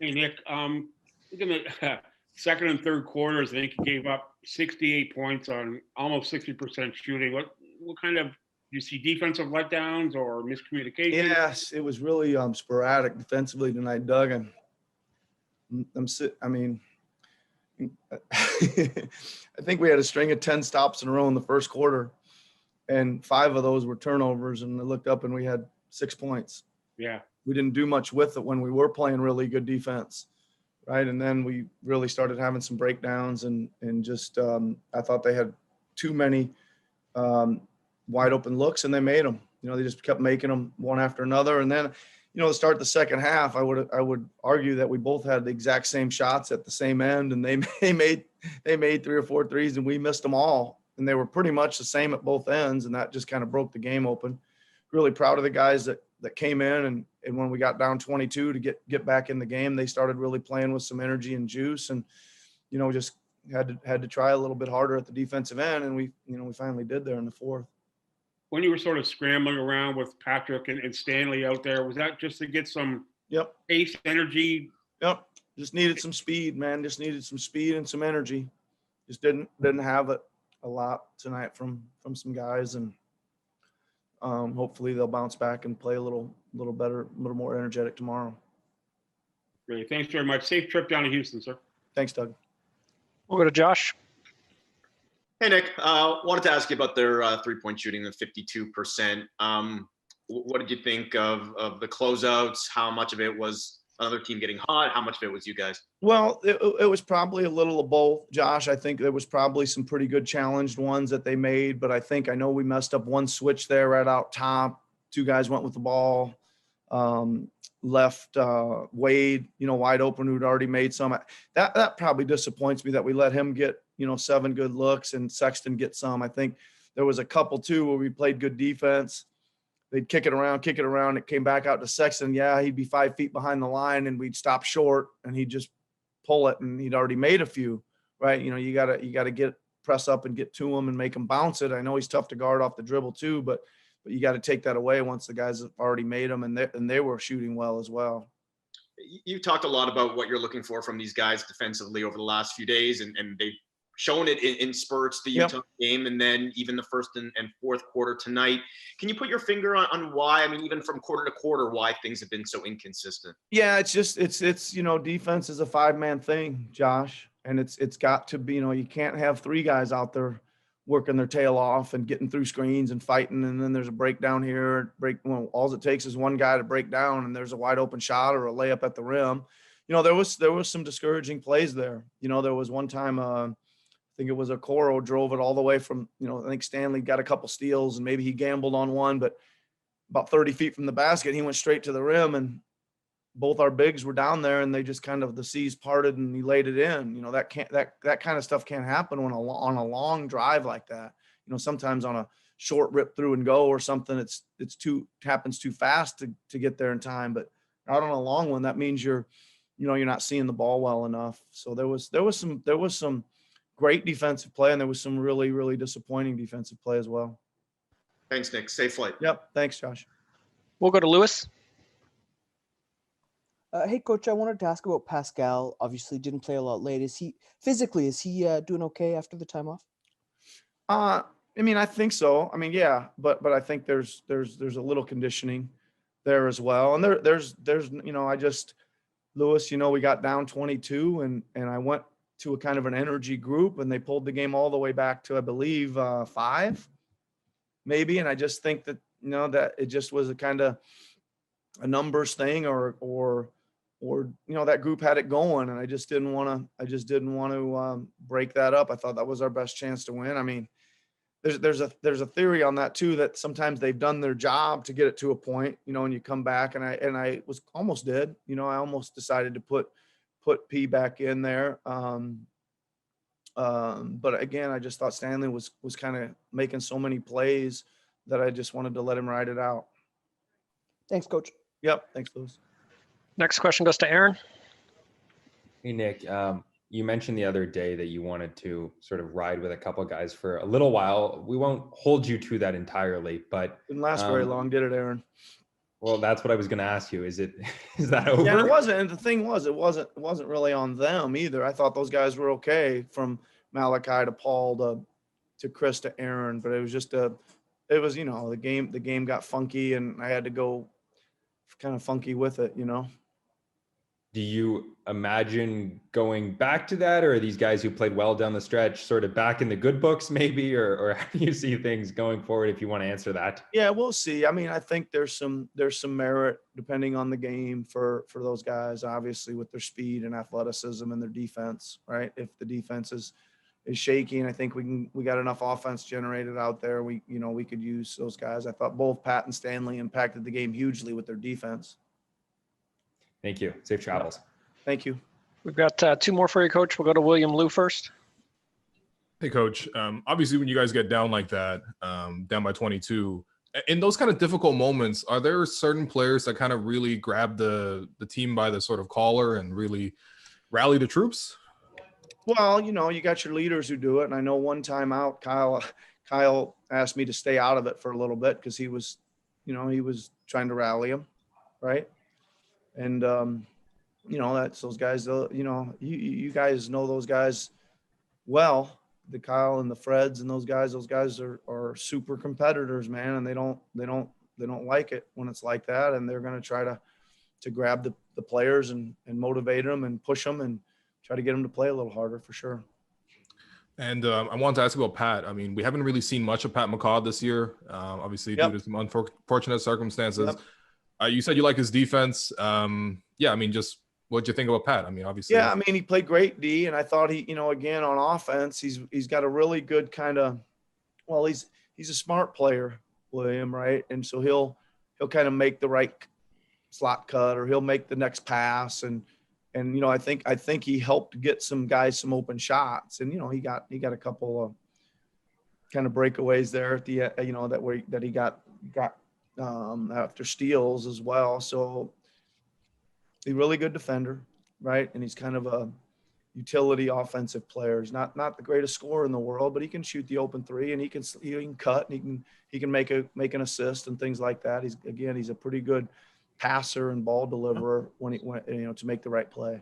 Hey, Nick, look in the second and third quarters, I think you gave up 68 points on almost 60% shooting. What kind of, do you see defensive letdowns or miscommunication? Yes, it was really sporadic defensively tonight, Doug. And I mean, I think we had a string of 10 stops in a row in the first quarter, and 5 of those were turnovers. And I looked up and we had 6 points. Yeah. We didn't do much with it when we were playing really good defense, right? And then we really started having some breakdowns and just I thought they had too many wide open looks, and they made them. They just kept making them one after another. And then, to start the second half, I would argue that we both had the exact same shots at the same end, and they made 3 or 4 threes, and we missed them all. And they were pretty much the same at both ends, and that just kind of broke the game open. Really proud of the guys that came in, and when we got down 22 to get back in the game, they started really playing with some energy and juice, and just had to try a little bit harder at the defensive end, and we finally did there in the fourth. When you were sort of scrambling around with Patrick and Stanley out there, was that just to get some pace, energy? Yep. Just needed some speed, man. Just needed some speed and some energy. Just didn't have it a lot tonight from some guys, and hopefully they'll bounce back and play a little better, a little more energetic tomorrow. Great. Thanks very much. Safe trip down to Houston, sir. Thanks, Doug. We'll go to Josh. Hey, Nick. Wanted to ask you about their three-point shooting, the 52%. What did you think of the closeouts? How much of it was another team getting hot? How much of it was you guys? Well, it was probably a little of both, Josh. I think there was probably some pretty good challenged ones that they made, but I know we messed up one switch there right out top. 2 guys went with the ball, left Wade, wide open, who'd already made some. That probably disappoints me that we let him get, 7 good looks and Sexton get some. I think there was a couple too where we played good defense. They'd kick it around. It came back out to Sexton. Yeah, he'd be 5 feet behind the line, and we'd stop short, and he'd just pull it, and he'd already made a few, right? You gotta press up and get to him and make him bounce it. I know he's tough to guard off the dribble too, but you got to take that away once the guys have already made them, and they were shooting well as well. You've talked a lot about what you're looking for from these guys defensively over the last few days, and they've shown it in spurts, the Utah game, and then even the first and fourth quarter tonight. Can you put your finger on why, even from quarter to quarter, why things have been so inconsistent? Yeah, it's defense is a 5-man thing, Josh. And it's got to be, you can't have 3 guys out there working their tail off and getting through screens and fighting. And then there's a breakdown here, all it takes is one guy to break down, and there's a wide open shot or a layup at the rim. There was some discouraging plays there. There was one time, I think it was Okoro drove it all the way from, I think Stanley got a couple steals and maybe he gambled on one, but about 30 feet from the basket, he went straight to the rim, and both our bigs were down there, and they just kind of, the seas parted and he laid it in. That kind of stuff can't happen on a long drive like that. Sometimes on a short rip through and go or something, it happens too fast to get there in time, but out on a long one, that means you're not seeing the ball well enough. So there was some great defensive play, and there was some really, really disappointing defensive play as well. Thanks, Nick. Safe flight. Yep. Thanks, Josh. We'll go to Lewis. Hey, Coach, I wanted to ask about Pascal. Obviously didn't play a lot late. Is he doing okay after the time off? I think so. Yeah, but I think there's a little conditioning there as well. And there's Lewis, we got down 22 and I went to a kind of an energy group, and they pulled the game all the way back to, I believe, 5 maybe. And I just think that, that it just was a kind of a numbers thing or that group had it going, and I just didn't want to break that up. I thought that was our best chance to win. There's a theory on that too, that sometimes they've done their job to get it to a point, and you come back, and I was almost did, I almost decided to put P back in there. But again, I just thought Stanley was kind of making so many plays that I just wanted to let him ride it out. Thanks, Coach. Yep. Thanks, Lewis. Next question goes to Aaron. Hey, Nick. You mentioned the other day that you wanted to sort of ride with a couple of guys for a little while. We won't hold you to that entirely, but didn't last very long, did it, Aaron? Well, that's what I was going to ask you. Is that over? Yeah, and it wasn't. And the thing was, it wasn't really on them either. I thought those guys were okay, from Malachi to Paul to Chris to Aaron, but it was just it was, the game got funky, and I had to go kind of funky with it, Do you imagine going back to that, or are these guys who played well down the stretch sort of back in the good books maybe, or how do you see things going forward, if you want to answer that? Yeah, we'll see. I mean, I think there's some merit depending on the game for those guys, obviously, with their speed and athleticism and their defense, right? If the defense is shaky, and I think we got enough offense generated out there, we could use those guys. I thought both Pat and Stanley impacted the game hugely with their defense. Thank you. Safe travels. Thank you. We've got 2 more for you, Coach. We'll go to William Liu first. Hey, Coach. Obviously, when you guys get down like that, down by 22, in those kind of difficult moments, are there certain players that kind of really grab the team by the sort of collar and really rally the troops? Well, you got your leaders who do it. And I know one time out, Kyle asked me to stay out of it for a little bit because he was trying to rally him, right? And, that's those guys, you guys know those guys well, the Kyle and the Freds and those guys are super competitors, man. And they don't like it when it's like that. And they're going to try to grab the players and motivate them and push them and try to get them to play a little harder, for sure. And I wanted to ask about Pat. I mean, we haven't really seen much of Pat McCaw this year, obviously due to some unfortunate circumstances. Yep. You said you like his defense. Yeah, I mean, just what'd you think about Pat? I mean, obviously. Yeah, I mean, he played great D, and I thought he, again, on offense, he's got a really good kind of, well, he's a smart player, William, right? And so he'll kind of make the right slot cut, or he'll make the next pass, and I think he helped get some guys some open shots, and he got a couple of kind of breakaways there at the that he got after steals as well. So he's a really good defender, right? And he's kind of a utility offensive player. He's not the greatest scorer in the world, but he can shoot the open three, and he can cut, and he can make an assist and things like that. He's a pretty good passer and ball deliverer when to make the right play.